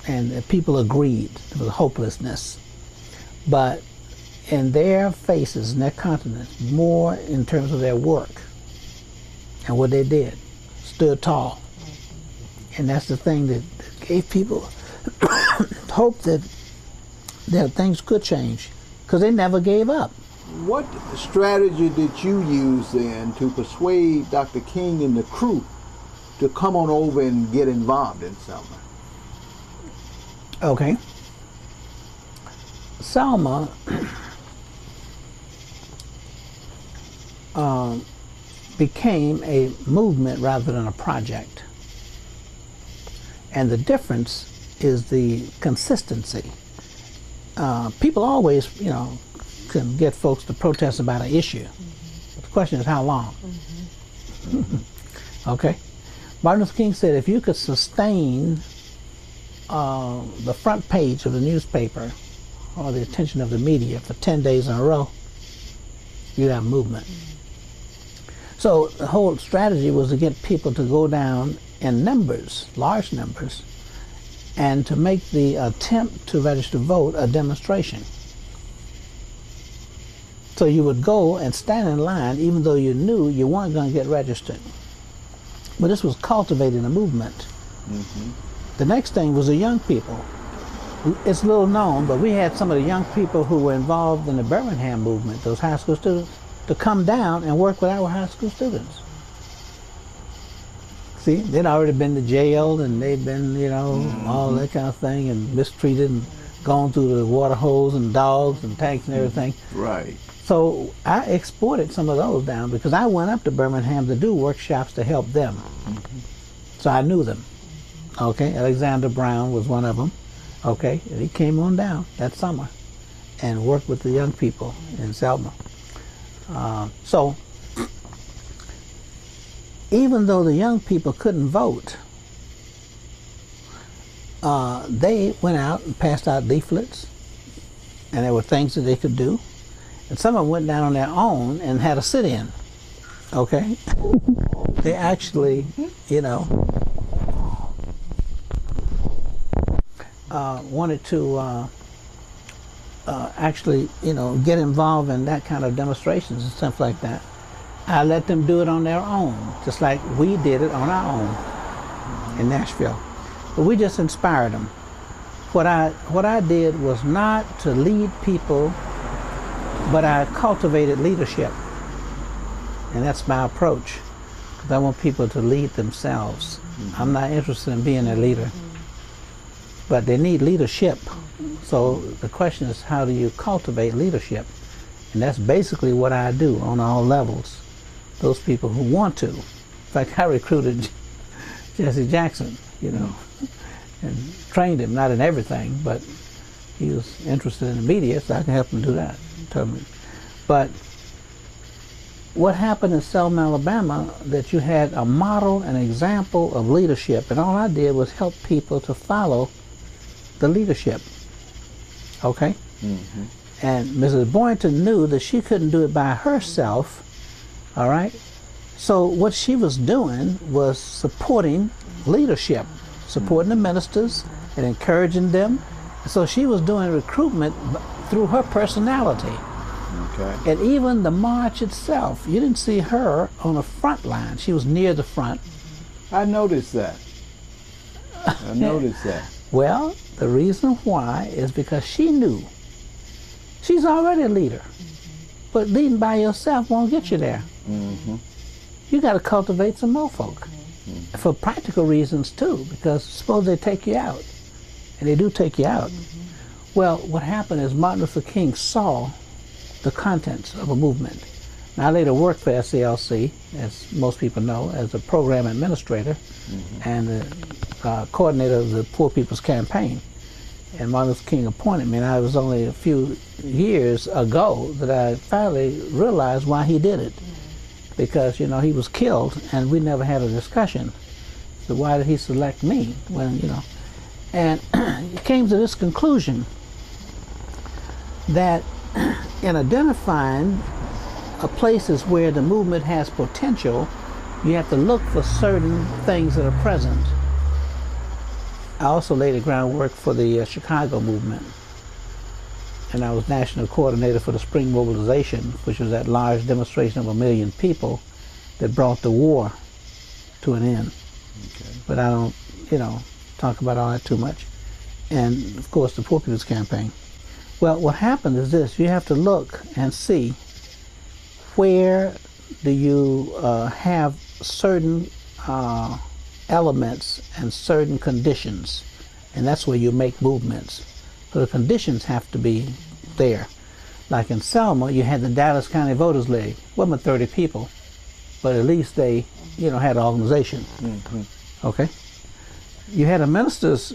and people agreed there was hopelessness. But in their faces, in their countenance, more in terms of their work and what they did, stood tall. And that's the thing that gave people hope that things could change, because they never gave up. What strategy did you use then to persuade Dr. King and the crew to come on over and get involved in Selma? Okay. Selma became a movement rather than a project. And the difference is the consistency. People always, can get folks to protest about an issue. But the question is how long? Okay. Martin Luther King said if you could sustain the front page of the newspaper or the attention of the media for 10 days in a row, you'd have movement. So the whole strategy was to get people to go down in numbers, large numbers, and to make the attempt to register to vote a demonstration. So you would go and stand in line even though you knew you weren't going to get registered. But this was cultivating a movement. The next thing was the young people. It's little known, but we had some of the young people who were involved in the Birmingham movement, those high school students, to come down and work with our high school students. See, they'd already been to jail and they'd been, all that kind of thing, and mistreated and gone through the water hose and dogs and tanks and everything. Right. So I exported some of those down because I went up to Birmingham to do workshops to help them. So I knew them. Okay, Alexander Brown was one of them. Okay, and he came on down that summer and worked with the young people in Selma. So even though the young people couldn't vote, they went out and passed out leaflets, and there were things that they could do. And some of them went down on their own and had a sit-in. Okay, they actually, wanted to actually, get involved in that kind of demonstrations and stuff like that. I let them do it on their own, just like we did it on our own in Nashville. But we just inspired them. What I did was not to lead people, but I cultivated leadership. And that's my approach, because I want people to lead themselves. I'm not interested in being a leader, but they need leadership. So the question is, how do you cultivate leadership? And that's basically what I do on all levels. Those people who want to. In fact, I recruited Jesse Jackson, and trained him, not in everything, but he was interested in the media, so I can help him do that. But what happened in Selma, Alabama, that you had a model, an example of leadership, and all I did was help people to follow the leadership. Okay? And Mrs. Boynton knew that she couldn't do it by herself, all right? So what she was doing was supporting leadership, supporting the ministers and encouraging them. So she was doing recruitment through her personality. Okay. And even the march itself, you didn't see her on the front line. She was near the front. I noticed that. I noticed that. Well, the reason why is because she knew. She's already a leader. But leading by yourself won't get you there. You got to cultivate some more folk. For practical reasons too, because suppose they take you out. And they do take you out. Well, what happened is Martin Luther King saw the contents of a movement. Now, I later worked for SCLC, as most people know, as a program administrator and the coordinator of the Poor People's Campaign. And Martin Luther King appointed me, and I was only a few years ago that I finally realized why he did it. Because, he was killed, and we never had a discussion. So why did he select me when, And he came to this conclusion that in identifying places where the movement has potential, you have to look for certain things that are present. I also laid the groundwork for the Chicago movement. And I was national coordinator for the Spring Mobilization, which was that large demonstration of 1 million people that brought the war to an end. Okay. But I don't, talk about all that too much. And of course the Poor People's Campaign. Well, what happened is this: you have to look and see where do you have certain elements and certain conditions, and that's where you make movements. So the conditions have to be there. Like in Selma, you had the Dallas County Voters League. Wasn't 30 people, but at least they, had an organization. Mm-hmm. Okay. You had a ministers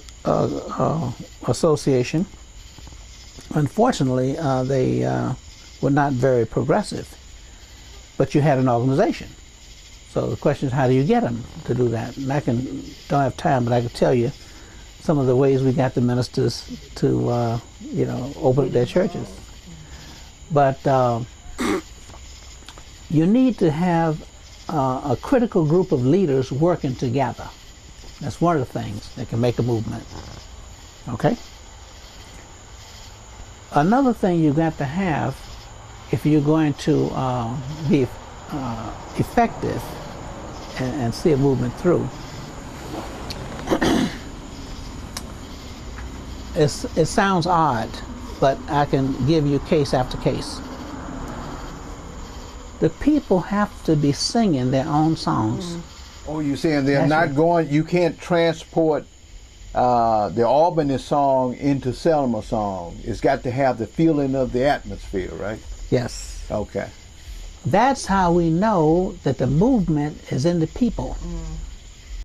association. Unfortunately, they were not very progressive, but you had an organization. So the question is, how do you get them to do that? And don't have time, but I can tell you some of the ways we got the ministers to, open up their churches. But you need to have a critical group of leaders working together. That's one of the things that can make a movement. Okay? Another thing you've got to have, if you're going to be effective and see a movement through, it sounds odd, but I can give you case after case. The people have to be singing their own songs. Mm-hmm. Oh, you're saying they're not going, you can't transport the Albany song into Selma song. It's got to have the feeling of the atmosphere, right? Yes. Okay. That's how we know that the movement is in the people. Mm.